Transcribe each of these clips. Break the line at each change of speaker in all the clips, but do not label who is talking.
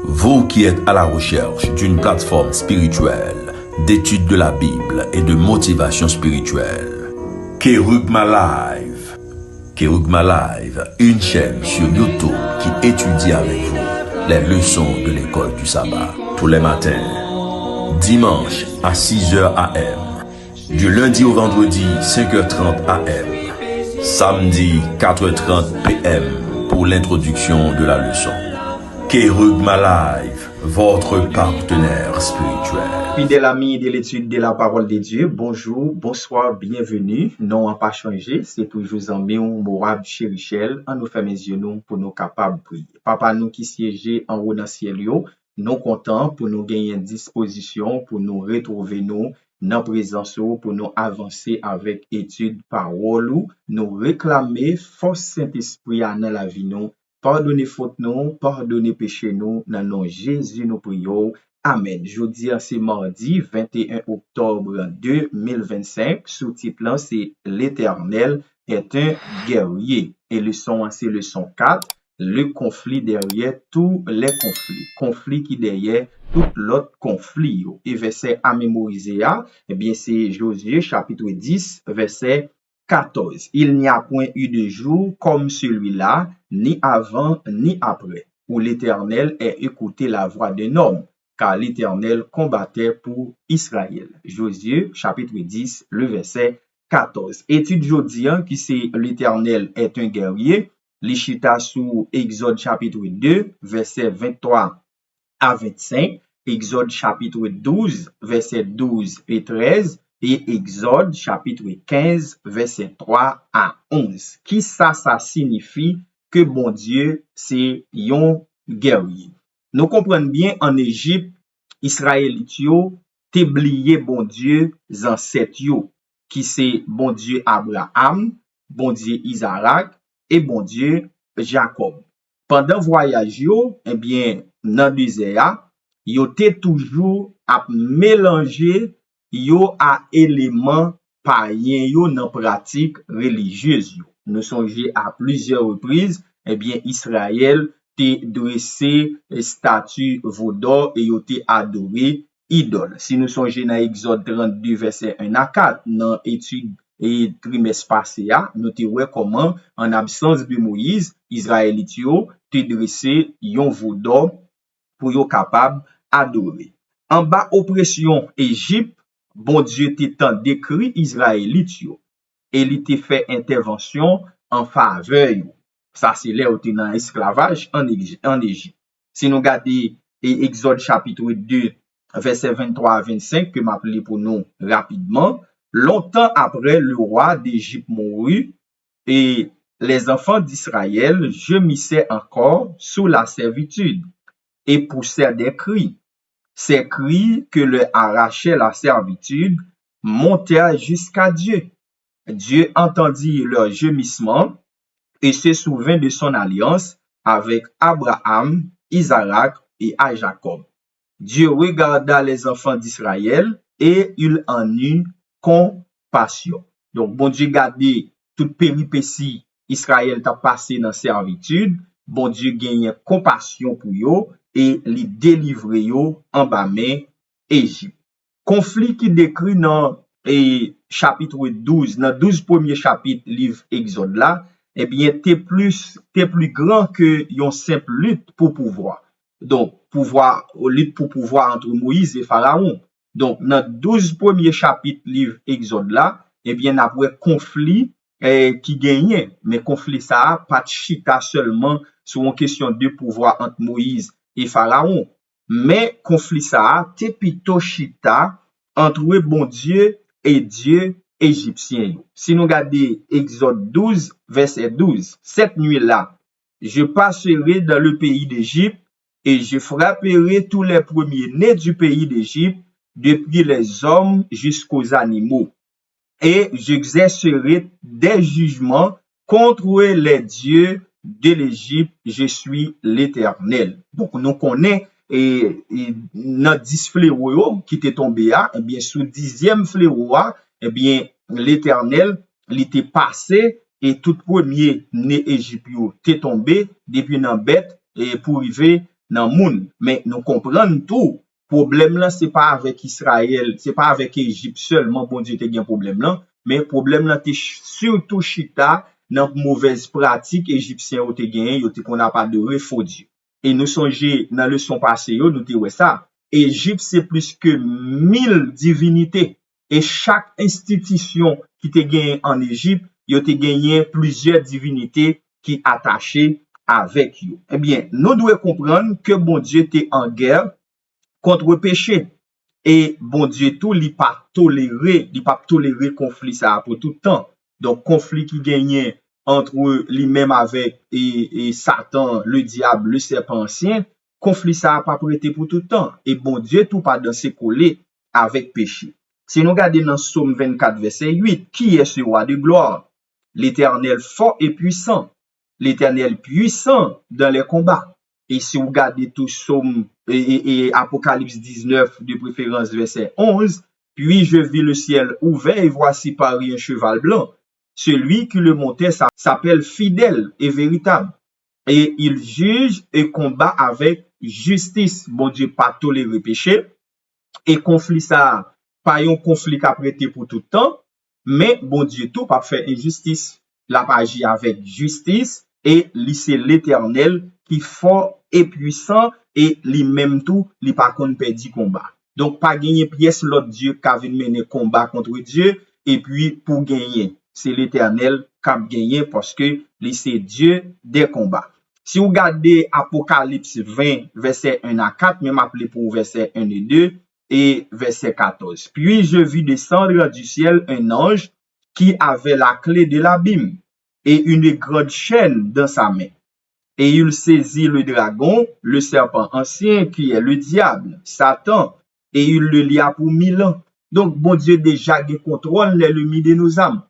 Vous qui êtes à la recherche d'une plateforme spirituelle, d'étude de la Bible et de motivation spirituelle, Kerugma Live. Kerugma Live, une chaîne sur YouTube qui étudie avec vous les leçons de l'école du sabbat tous les matins, dimanche à 6h AM, du lundi au vendredi 5h30 AM, samedi 4h30 PM pour l'introduction de la leçon. Kerugma Live, votre partenaire spirituel.
Fidèles amis de l'étude de la parole de Dieu, bonjour, bonsoir, bienvenue. Non, on pas changé, c'est toujours en Morab chez Richel, en nous fait mes yeux nous pour nous capables de prier. Papa nous qui siégeait en haut dans le ciel, nous contents pour nous gagner une disposition, pour nous retrouver nous dans présence pour nous avancer avec étude parole, nous réclamer force Saint-Esprit dans la vie nous. Pardonnez faute nous, pardonnez péché nous, dans le nom de Jésus nous prions. Amen. Jeudi, c'est mardi 21 octobre 2025. Sous-titre c'est L'Éternel est un guerrier. Et leçon, c'est leçon 4. Le conflit derrière tous les conflits. Conflit qui derrière tout l'autre conflit. Et verset à mémoriser, eh bien, c'est Josué chapitre 10, verset 14. Il n'y a point eu de jour comme celui-là, ni avant, ni après, où l'Éternel ait écouté la voix d'un homme, car l'Éternel combattait pour Israël. Josué, chapitre 10, le verset 14. Étude jodi qui c'est l'Éternel est un guerrier, l'Ichita sous Exode chapitre 2, verset 23 à 25, Exode chapitre 12, verset 12 et 13, et Exode chapitre 15, verset 3 à 11. Qui ça signifie que bon Dieu, c'est un guerrier. Nous comprenons bien en Égypte, Israélite yo t'oublié bon Dieu ancêtres yo, qui c'est bon Dieu Abraham, bon Dieu Isaac et bon Dieu Jacob. Pendant voyage yo, eh bien, dans désert, yo t'es toujours à mélanger yo à éléments païens yo dans pratique religieuse yo. Nous songez à plusieurs reprises, eh bien, Israël t'es dressé statue vaudor et yo t'es adoré idole. Si nous songez dans Exode 32 verset 1 à 4, dans étude et trimestre passé, nous te ouais comment, en absence de Moïse, Israélite yo t'es dressé yon vaudor pour yo capable adorer. En bas oppression Égypte, bon Dieu t'étant décrit Israélite yo, et il te fait intervention en faveur yo. Ça c'est là où t'es dans esclavage en Égypte. Si nous regardons Exode chapitre 2 verset 23 à 25 que m'appelé pour nous rapidement, longtemps après le roi d'Égypte mourut et les enfants d'Israël gemissaient encore sous la servitude et poussaient des cris. Ces cris que leur arrachait la servitude montèrent jusqu'à Dieu. Dieu entendit leur gémissement et se souvint de son alliance avec Abraham, Isaac et à Jacob. Dieu regarda les enfants d'Israël et il en eut compassion. Donc, bon Dieu gardait toute péripétie Israël t'a passé dans servitude, bon Dieu gagne compassion pour yo et li délivre yo en bas main Égypte. Conflit qui décrit dans chapitre 12, dans 12 premiers chapitres livre Exode là, eh bien, t'es plus grand que yon simple lutte pour pouvoir. Donc, lutte pour pouvoir entre Moïse et Pharaon. Donc, dans 12 premiers chapitres livre Exode là, eh bien, après conflit qui gagnait, mais conflit ça pas chita seulement sur une question de pouvoir entre Moïse et Pharaon, mais conflit ça t'es plutôt chita entre bon Dieu et Dieu égyptien. Si nous regardons Exode 12, verset 12, cette nuit-là, je passerai dans le pays d'Égypte et je frapperai tous les premiers-nés du pays d'Égypte, depuis les hommes jusqu'aux animaux. Et j'exercerai des jugements contre les dieux de l'Égypte. Je suis l'Éternel. Donc, nous connaissons notre 10 fléaux qui était tombé eh bien, sous 10e fléau, eh bien, l'Éternel, il était passé et tout premier né Égyptien était tombé depuis dans bête et pour arriver dans le monde. Mais nous comprenons tout. Problème là, c'est pas avec Israël, c'est pas avec Égypte seulement, bon Dieu, te gen problème là. Mais problème là, te surtout chita dans mauvaise pratique égyptien ou te gen, yo te qu'on a pas de refaux Dieu. Et nous songeons dans le leçon passée, nous te ouais ça. Égypte, c'est plus que 1000 divinités. Et chaque institution qui te gagne en Égypte, yo te gagné plusieurs divinités qui attachées avec eux. Eh bien, nous devons comprendre que bon Dieu était en guerre contre péché. Et bon Dieu tout, il pas toléré conflit ça pour tout temps. Donc, conflit qui gagnait entre lui-même avec et Satan, le diable, le serpent ancien, conflit ça n'a pas prêté pour tout temps. Et bon Dieu tout pas dans ses collés avec péché. Si nous regardons dans Psaume 24, verset 8, qui est ce roi de gloire? L'Éternel fort et puissant. L'Éternel puissant dans les combats. Et si vous regardez tout Psaume et Apocalypse 19, de préférence verset 11, puis je vis le ciel ouvert et voici paru un cheval blanc. Celui qui le montait s'appelle fidèle et véritable. Et il juge et combat avec justice. Bon Dieu pas toléré péché. Et conflit ça, pas un conflit qui a prêté pour tout temps, mais bon Dieu tout pas fait injustice. La pas agi avec justice et c'est l'Éternel qui fort et puissant et lui-même tout, lui pas qu'on perdit combat. Donc pas gagner pièce l'autre Dieu qui a mené combat contre Dieu et puis pour gagner, c'est l'Éternel qui a gagné parce que lui c'est Dieu des combats. Si vous regardez Apocalypse 20 verset 1 à 4, même appelé pour verset 1 et 2 et verset 14. Puis je vis descendre du ciel un ange qui avait la clé de l'abîme et une grande chaîne dans sa main. Et il saisit le dragon, le serpent ancien qui est le diable, Satan, et il le lia pour 1000 ans. Donc, bon Dieu déjà contrôle l'ennemi de nos âmes.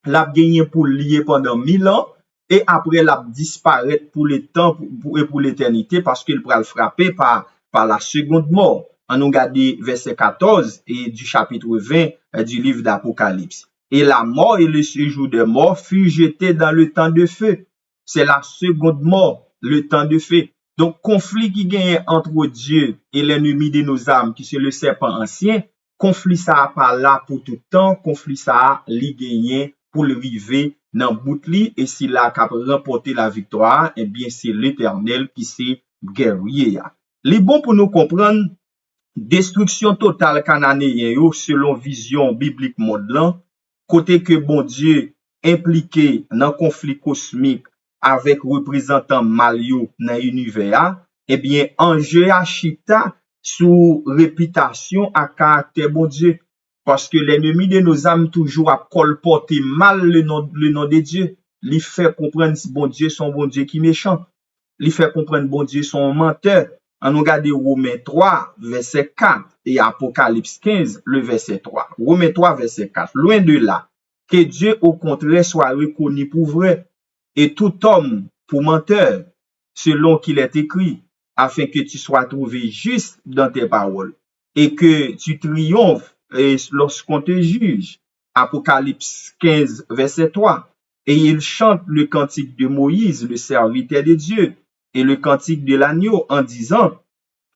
L'a gagné pour lier pendant 1000 ans, et après l'a disparaître pour le temps et pour l'éternité parce qu'il pourra le frapper par la seconde mort. On nous regarde verset 14 et du chapitre 20 du livre d'Apocalypse. Et la mort et le séjour des morts fut jeté dans le temps de feu. C'est la seconde mort, le temps de feu. Donc, conflit qui gagne entre Dieu et l'ennemi de nos âmes, qui c'est le serpent ancien, conflit ça pas là pour tout temps, conflit ça li gagné pour le vivre dans boutli, et s'il a remporté la victoire, eh bien, c'est l'Éternel qui c'est guerrier. Les bon pour nous comprendre, destruction totale cananéen selon vision biblique modelant, côté que bon Dieu impliqué dans conflit cosmique avec représentant malio dans l'univers, eh bien, enjeu a chita sous réputation à caractère bon Dieu. Parce que l'ennemi de nos âmes toujours a colporté mal le nom de Dieu. Il fait comprendre bon Dieu son bon Dieu qui est méchant. Il fait comprendre bon Dieu son menteur. On regarde Romains 3, verset 4 et Apocalypse 15, le verset 3. Romains 3, verset 4. Loin de là, que Dieu au contraire soit reconnu pour vrai et tout homme pour menteur, selon qu'il est écrit, afin que tu sois trouvé juste dans tes paroles et que tu triomphes lorsqu'on te juge. Apocalypse 15, verset 3. Et il chante le cantique de Moïse, le serviteur de Dieu, et le cantique de l'agneau en disant,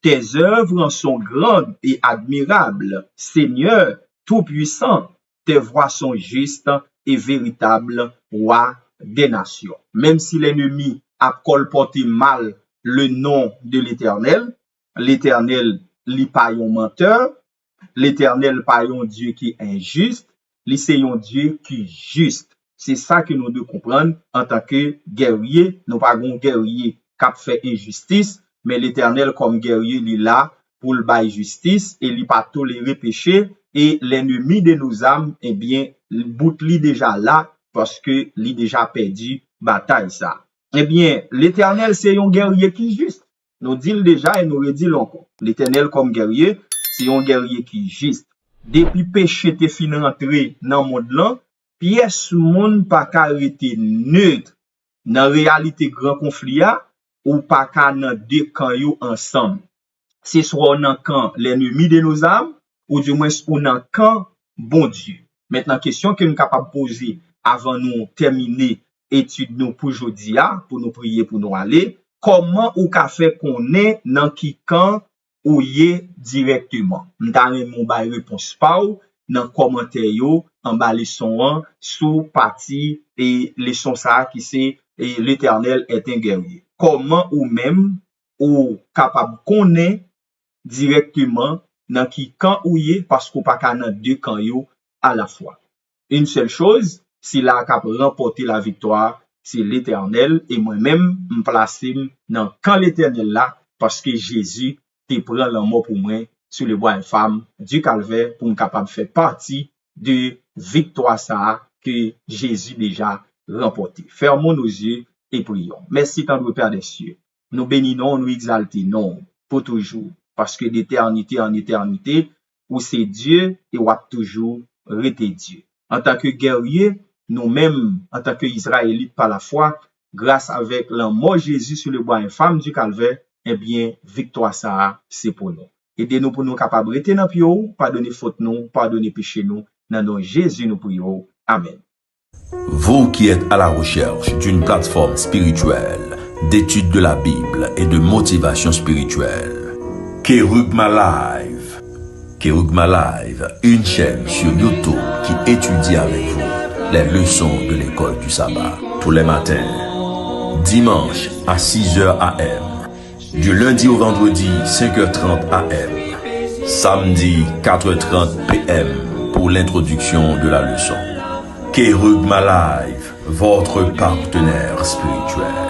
tes œuvres sont grandes et admirables, Seigneur tout-puissant, tes voies sont justes et véritables, roi des nations. Même si l'ennemi a colporté mal le nom de l'Éternel, l'Éternel n'est pas un menteur, l'Éternel pas un Dieu qui est injuste, c'est un Dieu qui est juste. C'est ça que nous devons comprendre en tant que guerrier. Nous pas un guerrier qui fait injustice, mais l'Éternel comme guerrier, il est là pour le bailler justice et il pas tolérer péché. Et l'ennemi de nos âmes, eh bien, le bout li déjà là parce que il déjà perdu bataille ça. Eh bien, l'Éternel c'est un guerrier qui est juste. Nous dit déjà et nous redit encore. L'Éternel comme guerrier, c'est un guerrier qui est juste. Depuis péché te fin rentré dans le monde là, pièce monde pas arrêter neutre dans réalité grand conflit ou pas dans deux camps ensemble. C'est soit dans camp l'ennemi de nos âmes ou du moins dans camp bon Dieu. Maintenant question que nous capable poser avant nous terminer étude nous pour aujourd'hui pour nous prier pour nous aller, Comment ou ka fait connaître dans qui camp ou yé directement. M'ta remon bay réponse pa ou dans commentaire yo en bas leçon 1 sous partie et leçon ça qui c'est l'Éternel est un guerrier. Comment ou même ou capable connaître directement dans qui camp ou yé parce qu'on pas dans deux camps yo à la fois. Une seule chose, si la capable remporter la victoire, c'est l'Éternel et moi-même me placer dans camp l'Éternel là parce que Jésus te prend la mort pour moi sur le bois infâme du calvaire pour me capable faire partie de victoire ça que Jésus déjà remporté. Fermons nos yeux et prions. Merci tant de Père des cieux. Nous bénissons, nous exaltons pour toujours parce que d'éternité en éternité, où c'est Dieu et où toujours rester Dieu. En tant que guerrier, nous-mêmes, en tant qu'Israélites par la foi, grâce avec la mort Jésus sur le bois infâme du calvaire, eh bien, victoire ça, c'est pour nous. Aidez-nous pour nous capables de rester dans le pardonnez faute nous, pardonnez péché nous, dans le nom de Jésus nous prions. Amen.
Vous qui êtes à la recherche d'une plateforme spirituelle, d'étude de la Bible et de motivation spirituelle, Kerugma Live. Kerugma Live, une chaîne sur YouTube qui étudie avec vous les leçons de l'école du sabbat tous les matins, dimanche à 6h AM, du lundi au vendredi 5h30 AM, samedi 4h30 PM pour l'introduction de la leçon. Kerugma Live, votre partenaire spirituel.